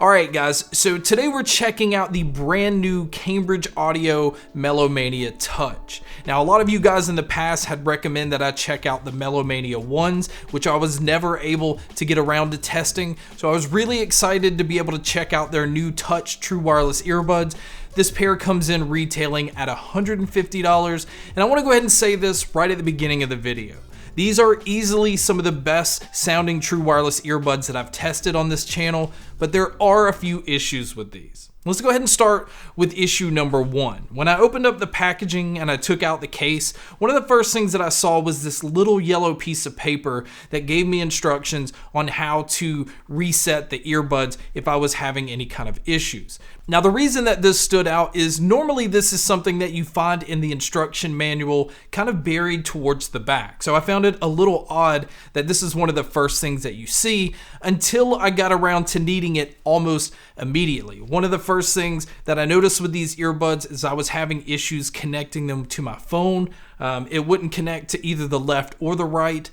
Alright guys, so today we're checking out the brand new Cambridge Audio Melomania Touch. Now a lot of you guys in the past had recommended that I check out the Melomania 1s, which I was never able to get around to testing, so I was really excited to be able to check out their new Touch True Wireless Earbuds. This pair comes in retailing at $150, and I want to go ahead and say this right at the beginning of the video. These are easily some of the best sounding true wireless earbuds that I've tested on this channel, but there are a few issues with these. Let's go ahead and start with issue number 1. When I opened up the packaging and I took out the case, one of the first things that I saw was this little yellow piece of paper that gave me instructions on how to reset the earbuds if I was having any kind of issues. Now the reason that this stood out is normally this is something that you find in the instruction manual kind of buried towards the back. So I found it a little odd that this is one of the first things that you see until I got around to needing it almost immediately. One of the first things that I noticed with these earbuds is I was having issues connecting them to my phone. It wouldn't connect to either the left or the right.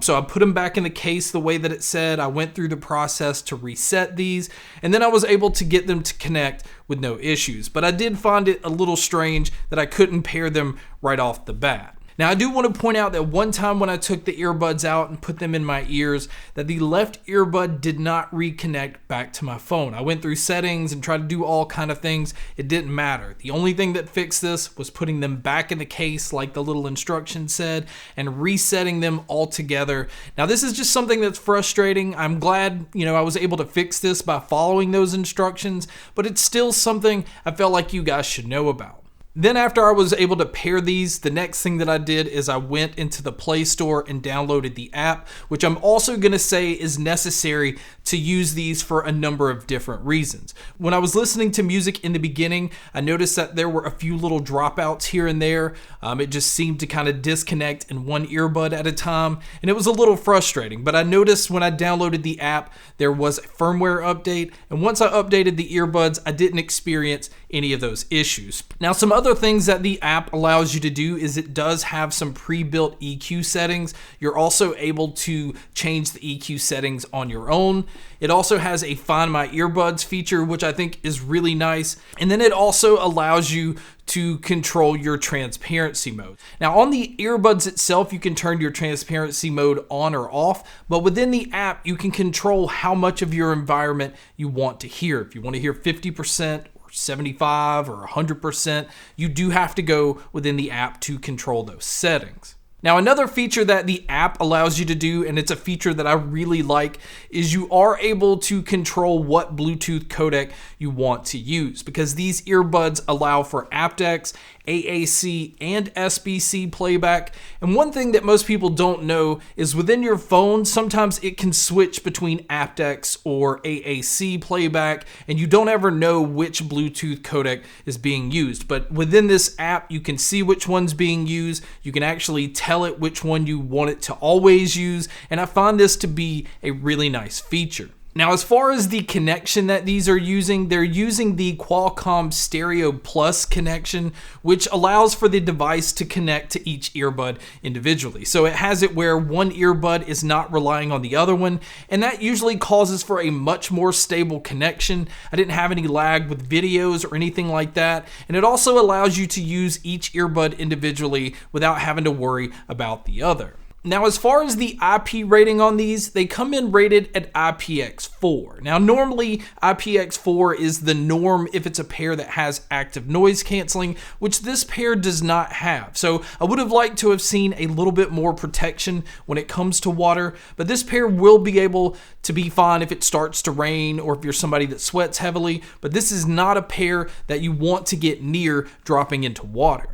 So I put them back in the case the way that it said. I went through the process to reset these, and then I was able to get them to connect with no issues. But I did find it a little strange that I couldn't pair them right off the bat. Now I do want to point out that one time when I took the earbuds out and put them in my ears, that the left earbud did not reconnect back to my phone. I went through settings and tried to do all kind of things. It didn't matter. The only thing that fixed this was putting them back in the case like the little instruction said and resetting them all together. Now this is just something that's frustrating. I'm glad, I was able to fix this by following those instructions, but it's still something I felt like you guys should know about. Then after I was able to pair these, the next thing that I did is I went into the Play Store and downloaded the app, which I'm also going to say is necessary to use these for a number of different reasons. When I was listening to music in the beginning, I noticed that there were a few little dropouts here and there. It just seemed to kind of disconnect in one earbud at a time, and it was a little frustrating. But I noticed when I downloaded the app, there was a firmware update, and once I updated the earbuds, I didn't experience any of those issues. Now, some other things that the app allows you to do is it does have some pre-built EQ settings. You're also able to change the EQ settings on your own. It also has a Find My Earbuds feature, which I think is really nice. And then it also allows you to control your transparency mode. Now on the earbuds itself, you can turn your transparency mode on or off, but within the app, you can control how much of your environment you want to hear. If you want to hear 50%, 75 or 100%, you do have to go within the app to control those settings. Now another feature that the app allows you to do, and it's a feature that I really like, is you are able to control what Bluetooth codec you want to use, because these earbuds allow for aptX, AAC, and SBC playback. And one thing that most people don't know is within your phone, sometimes it can switch between aptX or AAC playback, and you don't ever know which Bluetooth codec is being used. But within this app, you can see which one's being used. You can actually tell it which one you want it to always use, and I find this to be a really nice feature. Now, as far as the connection that these are using, they're using the Qualcomm Stereo Plus connection, which allows for the device to connect to each earbud individually. So it has it where one earbud is not relying on the other one, and that usually causes for a much more stable connection. I didn't have any lag with videos or anything like that, and it also allows you to use each earbud individually without having to worry about the other. Now, as far as the IP rating on these, they come in rated at IPX4. Now, normally IPX4 is the norm if it's a pair that has active noise canceling, which this pair does not have. So I would have liked to have seen a little bit more protection when it comes to water, but this pair will be able to be fine if it starts to rain or if you're somebody that sweats heavily, but this is not a pair that you want to get near dropping into water.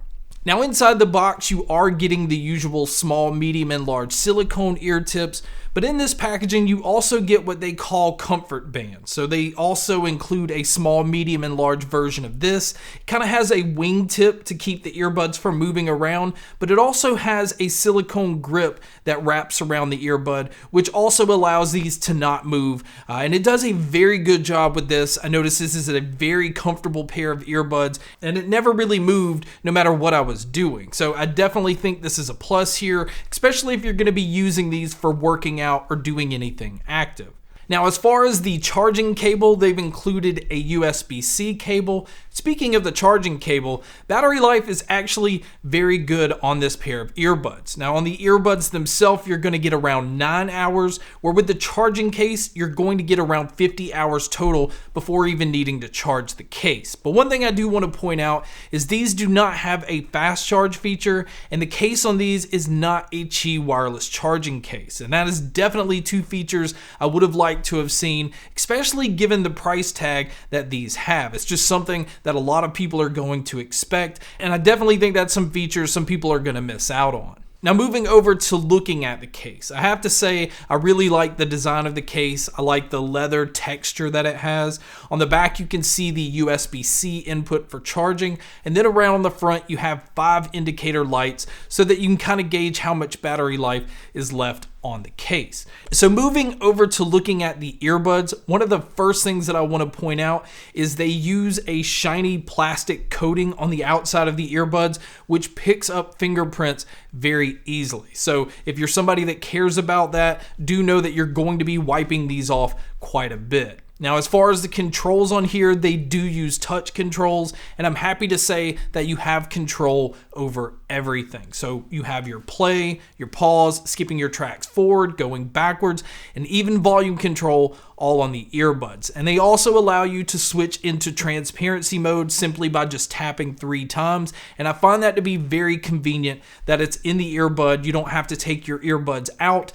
Now inside the box, you are getting the usual small, medium, and large silicone ear tips, but in this packaging, you also get what they call comfort bands. So they also include a small, medium, and large version of this. It kind of has a wing tip to keep the earbuds from moving around, but it also has a silicone grip that wraps around the earbud, which also allows these to not move. And it does a very good job with this. I noticed this is a very comfortable pair of earbuds, and it never really moved no matter what I was doing. So I definitely think this is a plus here, especially if you're going to be using these for working out or doing anything active. Now, as far as the charging cable, they've included a USB-C cable. Speaking of the charging cable, battery life is actually very good on this pair of earbuds. Now, on the earbuds themselves, you're going to get around 9 hours, where with the charging case, you're going to get around 50 hours total before even needing to charge the case. But one thing I do want to point out is these do not have a fast charge feature, and the case on these is not a Qi wireless charging case. And that is definitely two features I would have liked to have seen, especially given the price tag that these have. It's just something that a lot of people are going to expect, and I definitely think that's some features some people are going to miss out on. Now, moving over to looking at the case, I have to say I really like the design of the case. I like the leather texture that it has. On the back, you can see the USB-C input for charging, and then around on the front, you have 5 indicator lights so that you can kind of gauge how much battery life is left on the case. So moving over to looking at the earbuds, one of the first things that I want to point out is they use a shiny plastic coating on the outside of the earbuds, which picks up fingerprints very easily. So if you're somebody that cares about that, do know that you're going to be wiping these off quite a bit. Now, as far as the controls on here, they do use touch controls, and I'm happy to say that you have control over everything. So you have your play, your pause, skipping your tracks forward, going backwards, and even volume control all on the earbuds. And they also allow you to switch into transparency mode simply by just tapping 3 times. And I find that to be very convenient that it's in the earbud. You don't have to take your earbuds out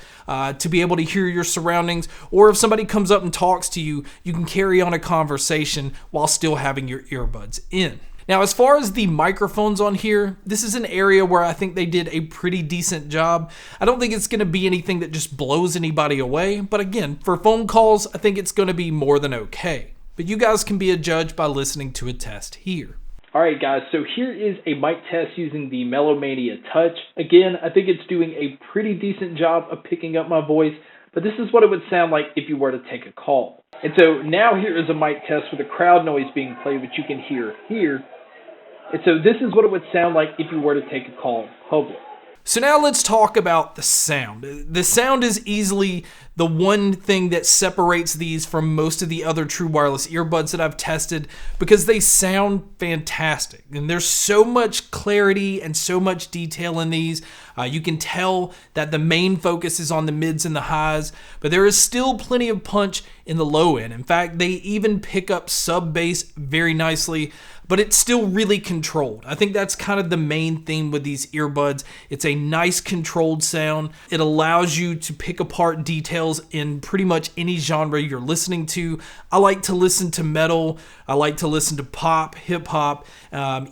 to be able to hear your surroundings. Or if somebody comes up and talks to you, you can carry on a conversation while still having your earbuds in. Now, as far as the microphones on here, this is an area where I think they did a pretty decent job. I don't think it's going to be anything that just blows anybody away, but again, for phone calls, I think it's going to be more than okay. But you guys can be a judge by listening to a test here. Alright guys, so here is a mic test using the Melomania Touch. Again, I think it's doing a pretty decent job of picking up my voice, but this is what it would sound like if you were to take a call. And so now here is a mic test with a crowd noise being played, which you can hear here. And so this is what it would sound like if you were to take a call in public. So now let's talk about the sound. The sound is easily the one thing that separates these from most of the other true wireless earbuds that I've tested, because they sound fantastic. And there's so much clarity and so much detail in these. You can tell that the main focus is on the mids and the highs, but there is still plenty of punch in the low end. In fact, they even pick up sub bass very nicely, but it's still really controlled. I think that's kind of the main theme with these earbuds. It's a nice controlled sound. It allows you to pick apart details in pretty much any genre you're listening to. I like to listen to metal. I like to listen to pop, hip hop,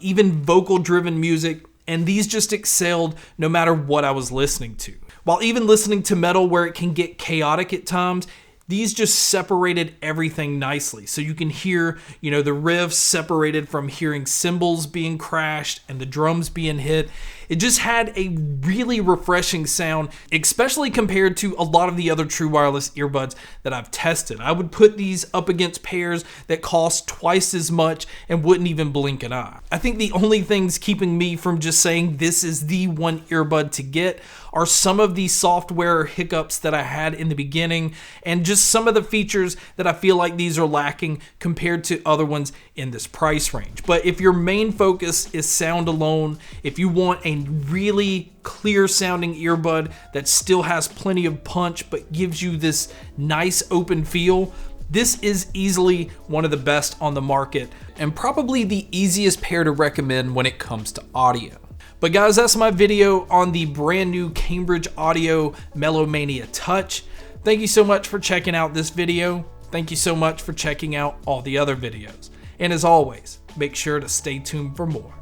even vocal driven music. And these just excelled no matter what I was listening to. While even listening to metal where it can get chaotic at times, these just separated everything nicely. So you can hear, the riffs separated from hearing cymbals being crashed and the drums being hit. It just had a really refreshing sound, especially compared to a lot of the other true wireless earbuds that I've tested. I would put these up against pairs that cost twice as much and wouldn't even blink an eye. I think the only things keeping me from just saying this is the one earbud to get are some of the software hiccups that I had in the beginning and just some of the features that I feel like these are lacking compared to other ones in this price range. But if your main focus is sound alone, if you want a really clear sounding earbud that still has plenty of punch but gives you this nice open feel, this is easily one of the best on the market and probably the easiest pair to recommend when it comes to audio. But guys, that's my video on the brand new Cambridge Audio Melomania Touch. Thank you so much for checking out this video. Thank you so much for checking out all the other videos. And as always, make sure to stay tuned for more.